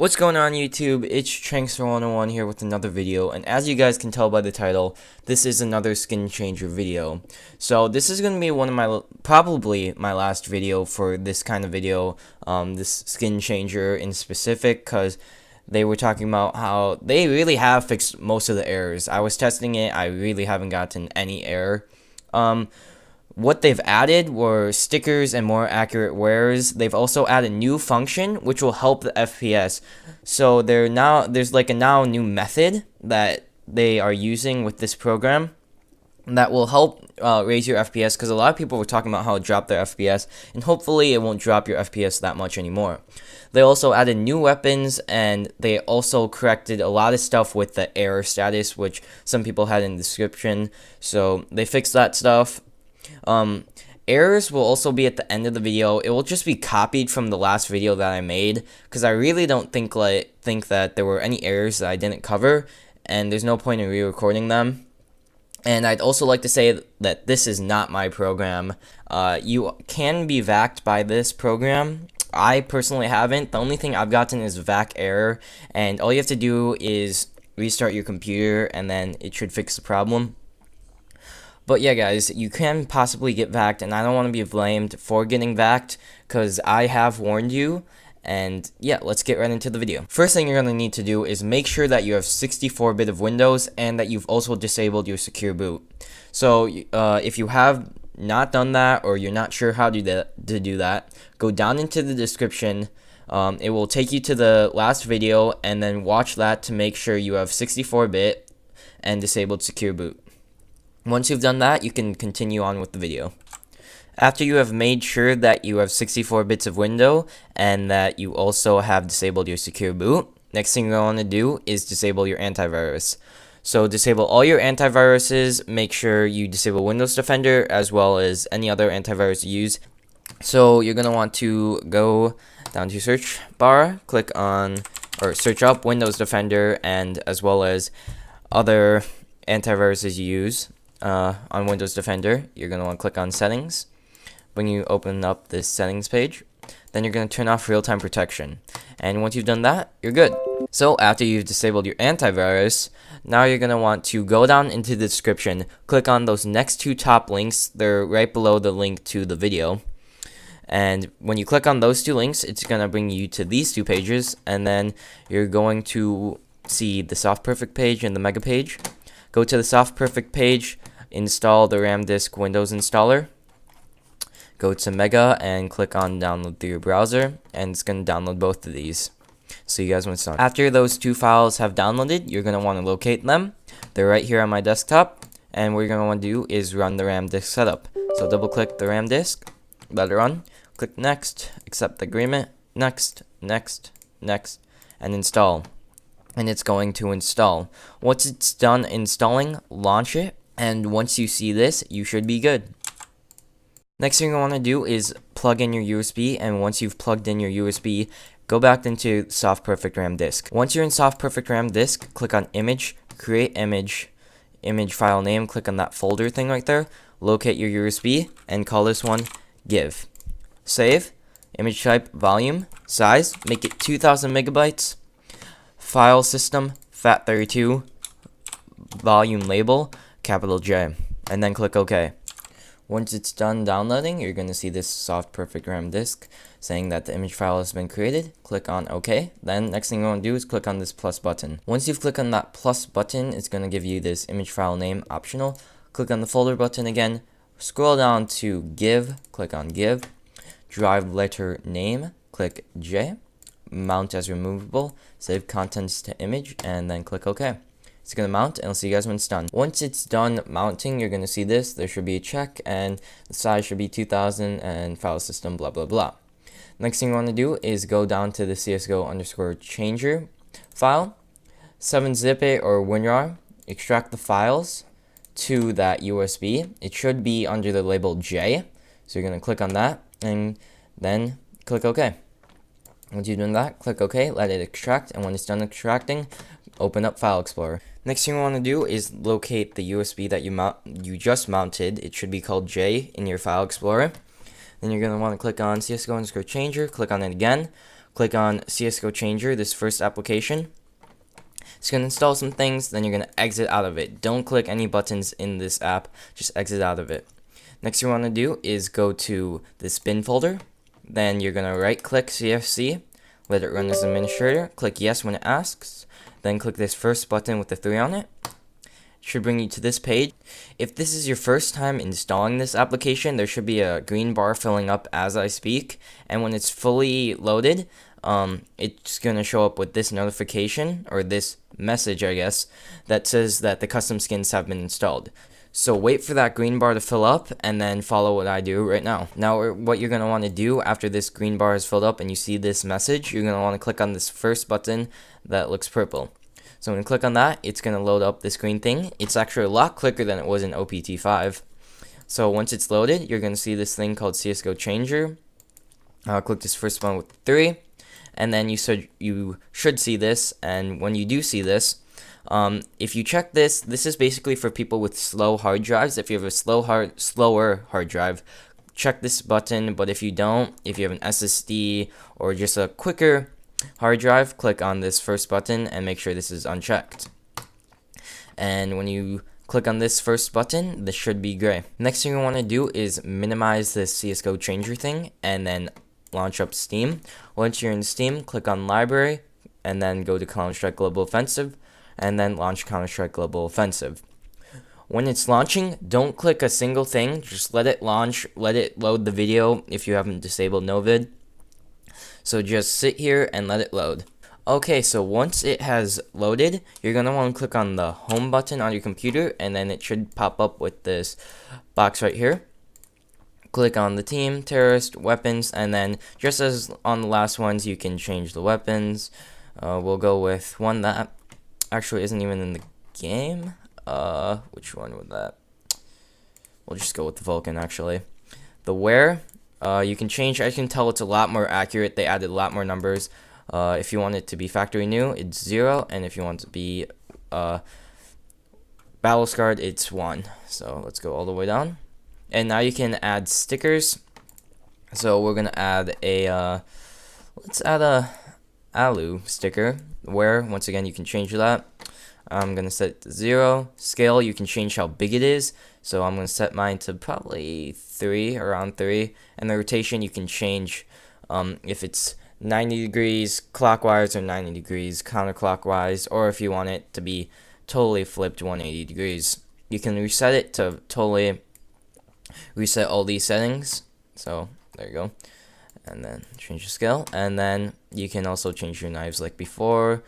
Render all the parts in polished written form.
What's going on YouTube? It's Changer 101 here with another video, and as you guys can tell by the title, this is another skin changer video. So this is going to be one of my, probably my last video for this kind of video, this skin changer in specific, because they were talking about how they really have fixed most of the errors. I was testing it, I really haven't gotten any error. What they've added were stickers and more accurate wears. They've also added new function which will help the FPS. So there's like a new method that they are using with this program that will help raise your FPS, because a lot of people were talking about how it dropped their FPS, and hopefully it won't drop your FPS that much anymore. They also added new weapons, and they also corrected a lot of stuff with the error status, which some people had in the description. So they fixed that stuff. Errors will also be at the end of the video. It will just be copied from the last video that I made, because I really don't think that there were any errors that I didn't cover, and there's no point in re-recording them. And I'd also like to say that this is not my program. You can be VACCED by this program. I personally haven't. The only thing I've gotten is VAC error, and all you have to do is restart your computer, and then it should fix the problem. But yeah, guys, you can possibly get VACCED, and I don't want to be blamed for getting VACCED, because I have warned you. And yeah, let's get right into the video. First thing you're going to need to do is make sure that you have 64-bit of Windows, and that you've also disabled your secure boot. So if you have not done that, or you're not sure how to do that, go down into the description. It will take you to the last video, and then watch that to make sure you have 64-bit and disabled secure boot. Once you've done that, you can continue on with the video. After you have made sure that you have 64 bits of window and that you also have disabled your secure boot, next thing you're going to do is disable your antivirus. So disable all your antiviruses, make sure you disable Windows Defender as well as any other antivirus you use. So you're going to want to go down to your search bar, click on or search up Windows Defender and as well as other antiviruses you use. On Windows Defender, you're going to want to click on settings. When you open up this settings page, then you're going to turn off real-time protection. And once you've done that, you're good. So after you've disabled your antivirus, now you're going to want to go down into the description, click on those next two top links. They're right below the link to the video. And when you click on those two links, it's going to bring you to these two pages, and then you're going to see the Soft Perfect page and the Mega page. Go to the Soft Perfect page, install the RAM disk Windows installer. Go to Mega and click on download through your browser, and it's going to download both of these. So you guys want to start. After those two files have downloaded, you're going to want to locate them. They're right here on my desktop, and what you're going to want to do is run the RAM disk setup. So double click the RAM disk, let it run, click next, accept the agreement, next, next, next, and install. And it's going to install. Once it's done installing, launch it, and once you see this, you should be good. Next thing you want to do is plug in your USB, and once you've plugged in your USB, go back into Soft Perfect RAM disk. Once you're in Soft Perfect RAM disk, click on Image, Create Image, Image File Name, click on that folder thing right there, locate your USB, and call this one Give. Save, image type, volume, size, make it 2000 megabytes, file system, FAT32, volume label, capital J, and then click OK. Once it's done downloading, you're going to see this Soft Perfect RAM disk saying that the image file has been created. Click on OK. Then next thing you want to do is click on this plus button. Once you've clicked on that plus button, it's going to give you this image file name optional. Click on the folder button again. Scroll down to Give. Click on Give. Drive letter name. Click J. Mount as removable. Save contents to image, and then click OK. It's going to mount, and I'll see you guys when it's done. Once it's done mounting, you're going to see this. There should be a check, and the size should be 2000, and file system, blah, blah, blah. Next thing you want to do is go down to the Csgo Changer file, 7-zip it or WinRAR, extract the files to that USB. It should be under the label J, so you're going to click on that, and then click OK. Once you've done that, click OK, let it extract, and when it's done extracting, open up File Explorer. Next thing you want to do is locate the USB that you just mounted. It should be called J in your File Explorer. Then you're going to want to click on Csgo Changer, click on it again, click on Csgo Changer, this first application. It's going to install some things, then you're going to exit out of it. Don't click any buttons in this app, just exit out of it. Next you want to do is go to this bin folder, then you're going to right click CFC, let it run as administrator, click yes when it asks, then click this first button with the 3 on it. It should bring you to this page. If this is your first time installing this application, there should be a green bar filling up as I speak, and when it's fully loaded, it's going to show up with this notification, or this message I guess, that says that the custom skins have been installed. So wait for that green bar to fill up and then follow what I do right now. Now what you're going to want to do after this green bar is filled up and you see this message, you're going to want to click on this first button that looks purple. So when you click on that, it's going to load up this green thing. It's actually a lot quicker than it was in OPT5. So once it's loaded, you're going to see this thing called Csgo Changer. Click this first one with 3. And then you should see this. And when you do see this, if you check this, this is basically for people with slow hard drives. If you have a slower hard drive, check this button. But if you don't, if you have an SSD or just a quicker hard drive, click on this first button and make sure this is unchecked. And when you click on this first button, this should be gray. Next thing you want to do is minimize this Csgo Changer thing and then launch up Steam. Once you're in Steam, click on Library and then go to Counter-Strike Global Offensive and then launch Counter-Strike Global Offensive. When it's launching, don't click a single thing, just let it launch, let it load the video if you haven't disabled NoVid. So just sit here and let it load. Okay, so once it has loaded, you're going to want to click on the home button on your computer, and then it should pop up with this box right here. Click on the team, terrorist, weapons, and then just as on the last ones, you can change the weapons. We'll go with one that actually isn't even in the game. Which one would that? We'll just go with the Vulcan actually. The where. You can change. I can tell it's a lot more accurate. They added a lot more numbers. If you want it to be factory new, it's 0, and if you want it to be battle scarred, it's 1. So let's go all the way down. And now you can add stickers. So we're gonna add a let's add a ALU sticker. Where once again you can change that. I'm gonna set it to 0. Scale, you can change how big it is. So I'm gonna set mine to probably 3, around 3. And the rotation you can change if it's 90 degrees clockwise or 90 degrees counterclockwise, or if you want it to be totally flipped 180 degrees. You can reset it to totally reset all these settings. So there you go. And then change the scale. And then you can also change your knives like before.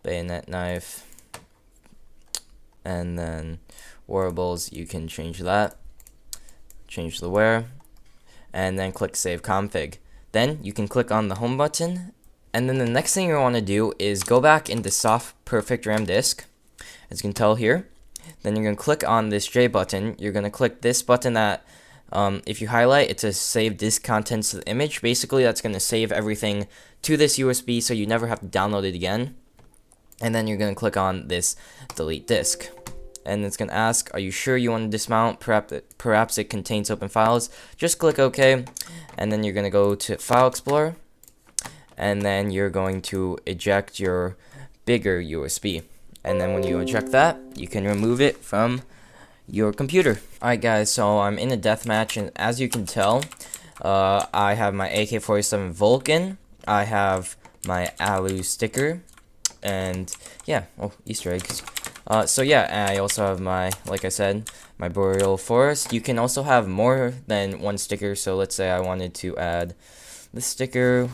Bayonet knife. And then wearables, you can change that. Change the wear. And then click Save Config. Then you can click on the home button. And then the next thing you want to do is go back into Soft Perfect RAM disk. As you can tell here. Then you're going to click on this J button. You're going to click this button that, if you highlight, it says Save Disk Contents to the image. Basically, that's going to save everything to this USB so you never have to download it again. And then you're going to click on this Delete Disk. And it's going to ask, are you sure you want to dismount? Perhaps it contains open files. Just click OK. And then you're going to go to File Explorer. And then you're going to eject your bigger USB. And then when you eject that, you can remove it from your computer. Alright guys, so I'm in a deathmatch, and as you can tell, I have my AK-47 Vulcan, I have my ALU sticker, and yeah, oh, Easter eggs. So yeah, I also have my, like I said, my Boreal Forest. You can also have more than one sticker, so let's say I wanted to add this sticker,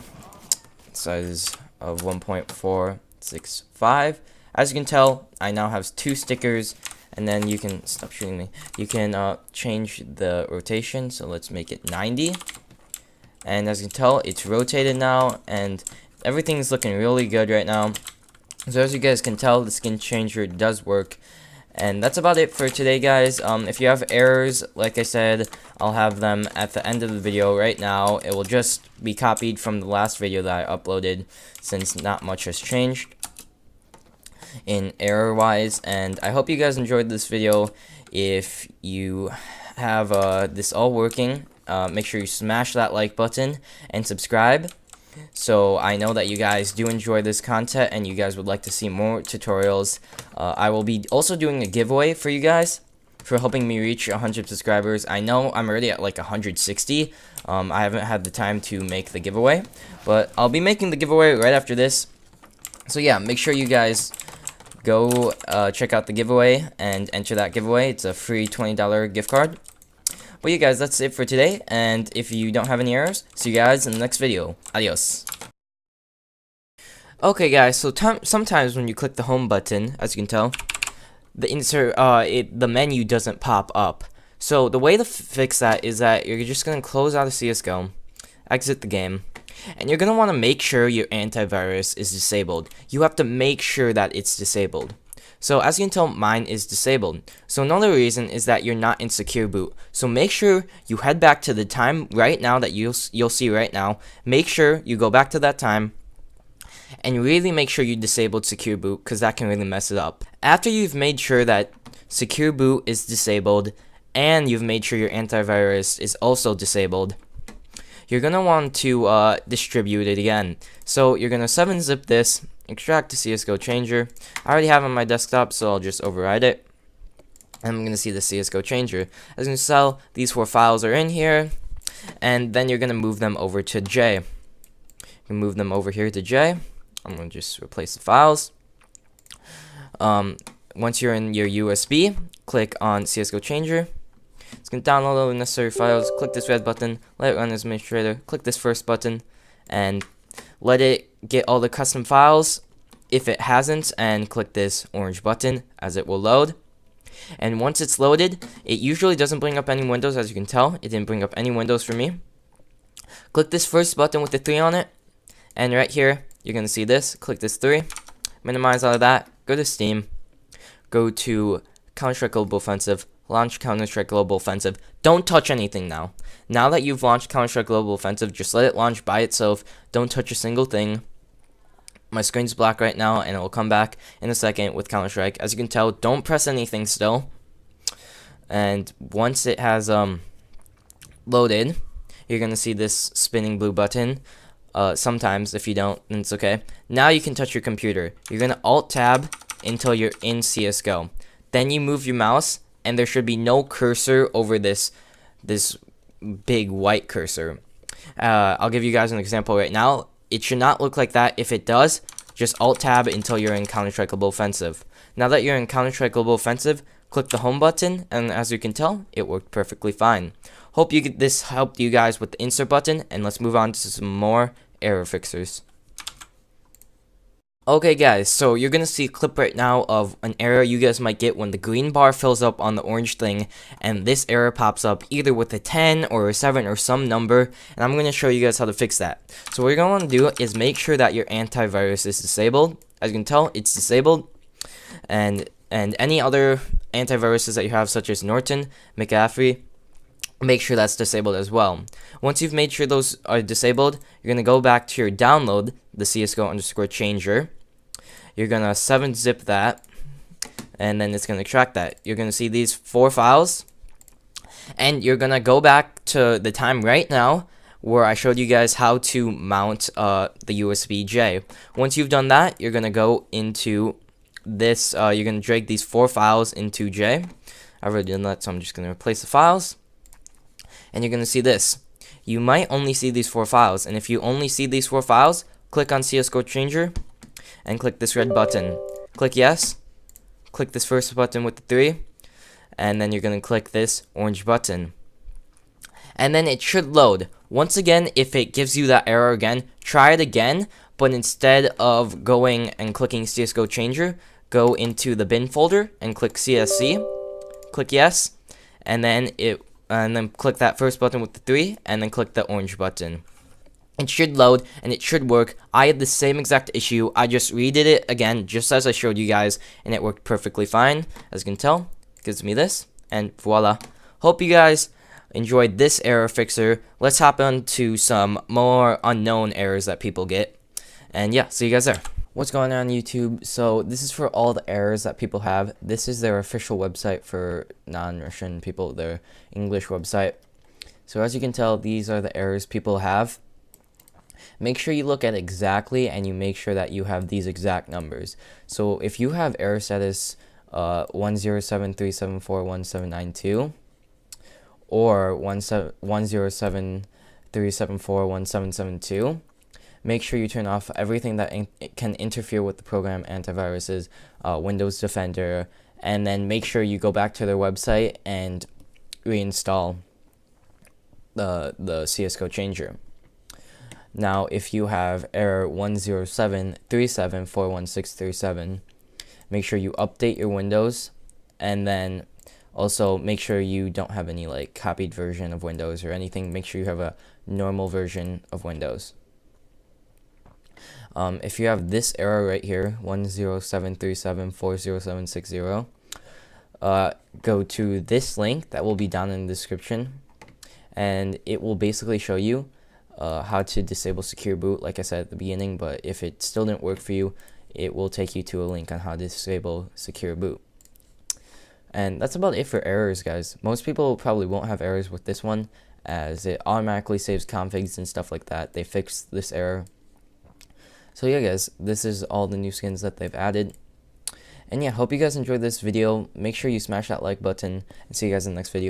size of 1.465. As you can tell, I now have 2 stickers, and then you can, stop shooting me, you can change the rotation, so let's make it 90, and as you can tell, it's rotated now, and everything's looking really good right now. So as you guys can tell, the skin changer does work, and that's about it for today guys. If you have errors, like I said, I'll have them at the end of the video right now. It will just be copied from the last video that I uploaded, since not much has changed in error wise. And I hope you guys enjoyed this video. If you have this all working, make sure you smash that like button and subscribe, So I know that you guys do enjoy this content and you guys would like to see more tutorials. I will be also doing a giveaway for you guys for helping me reach 100 subscribers. I know I'm already at like 160. I haven't had the time to make the giveaway, but I'll be making the giveaway right after this. So yeah, make sure you guys go check out the giveaway and enter that giveaway. It's a free $20 gift card. But you guys, that's it for today, and if you don't have any errors, see you guys in the next video. Adios. Okay guys, so sometimes when you click the home button, as you can tell, the menu doesn't pop up. So the way to fix that is that you're just going to close out of CSGO, exit the game, and you're going to want to make sure your antivirus is disabled. You have to make sure that it's disabled. So as you can tell, mine is disabled. So another reason is that you're not in secure boot. So make sure you head back to the time right now that you'll see right now. Make sure you go back to that time and really make sure you disabled secure boot, because that can really mess it up. After you've made sure that secure boot is disabled and you've made sure your antivirus is also disabled, you're going to want to distribute it again. So you're going to 7-zip this, extract to Csgo Changer. I already have it on my desktop, so I'll just override it. And I'm going to see the Csgo Changer. As you can tell, these 4 files are in here, and then you're going to move them over to J. You can move them over here to J. I'm going to just replace the files. Once you're in your USB, click on Csgo Changer. It's going to download all the necessary files. Click this red button, let it run as administrator. Click this first button, and let it get all the custom files if it hasn't, and click this orange button as it will load. And once it's loaded, it usually doesn't bring up any windows. As you can tell, it didn't bring up any windows for me. Click this first button with the 3 on it, and right here you're going to see this. Click this 3, minimize all of that, go to Steam, go to Counter-Strike Global Offensive, launch Counter-Strike Global Offensive. Don't touch anything now. Now that you've launched Counter-Strike Global Offensive, just let it launch by itself. Don't touch a single thing. My screen's black right now, and it will come back in a second with Counter-Strike. As you can tell, don't press anything still. And once it has loaded, you're going to see this spinning blue button. Sometimes, if you don't, then it's okay. Now you can touch your computer. You're going to Alt-Tab until you're in CSGO. Then you move your mouse, and there should be no cursor over this big white cursor. I'll give you guys an example right now. It should not look like that. If it does, just Alt-Tab until you're in Counter-Strike Global Offensive. Now that you're in Counter-Strike Global Offensive, click the home button, and as you can tell, it worked perfectly fine. Hope this helped you guys with the insert button, and let's move on to some more error fixers. Okay guys, so you're gonna see a clip right now of an error you guys might get when the green bar fills up on the orange thing, and this error pops up either with a 10 or a 7 or some number, and I'm gonna show you guys how to fix that. So what you're gonna want to do is make sure that your antivirus is disabled. As you can tell, it's disabled, and any other antiviruses that you have, such as Norton, McAfee, make sure that's disabled as well. Once you've made sure those are disabled, you're going to go back to your download, the Csgo_Changer. You're going to 7-zip that, and then it's going to extract that. You're going to see these 4 files, and you're going to go back to the time right now where I showed you guys how to mount the USB J. Once you've done that, you're going to go into this, you're going to drag these 4 files into J. I've already done that, so I'm just going to replace the files. And you're going to see this. You might only see these 4 files, and if you only see these 4 files, click on Csgo Changer and click this red button. Click yes, click this first button with the 3, and then you're going to click this orange button. And then it should load. Once again, if it gives you that error again, try it again, but instead of going and clicking Csgo Changer, go into the bin folder and click CSC, click yes, and then click that first button with the 3, and then click the orange button. It should load, and it should work. I had the same exact issue. I just redid it again, just as I showed you guys, and it worked perfectly fine. As you can tell, it gives me this, and voila. Hope you guys enjoyed this error fixer. Let's hop on to some more unknown errors that people get. And yeah, see you guys there. What's going on YouTube? So this is for all the errors that people have. This is their official website for non-Russian people, their English website. So as you can tell, these are the errors people have. make sure you look at exactly and you make sure that you have these exact numbers. So if you have error status 10737411792 or 10737411772, make sure you turn off everything that can interfere with the program antiviruses, Windows Defender, and then make sure you go back to their website and reinstall the Csgo Changer. Now, if you have error 10737411637, make sure you update your Windows, and then also make sure you don't have any like copied version of Windows or anything. Make sure you have a normal version of Windows. If you have this error right here, 10737407060, go to this link that will be down in the description, and it will basically show you how to disable secure boot, like I said at the beginning. But if it still didn't work for you, it will take you to a link on how to disable secure boot. And that's about it for errors, guys. Most people probably won't have errors with this one, as it automatically saves configs and stuff like that. They fixed this error. So yeah, guys, this is all the new skins that they've added. And yeah, hope you guys enjoyed this video. Make sure you smash that like button, and see you guys in the next video.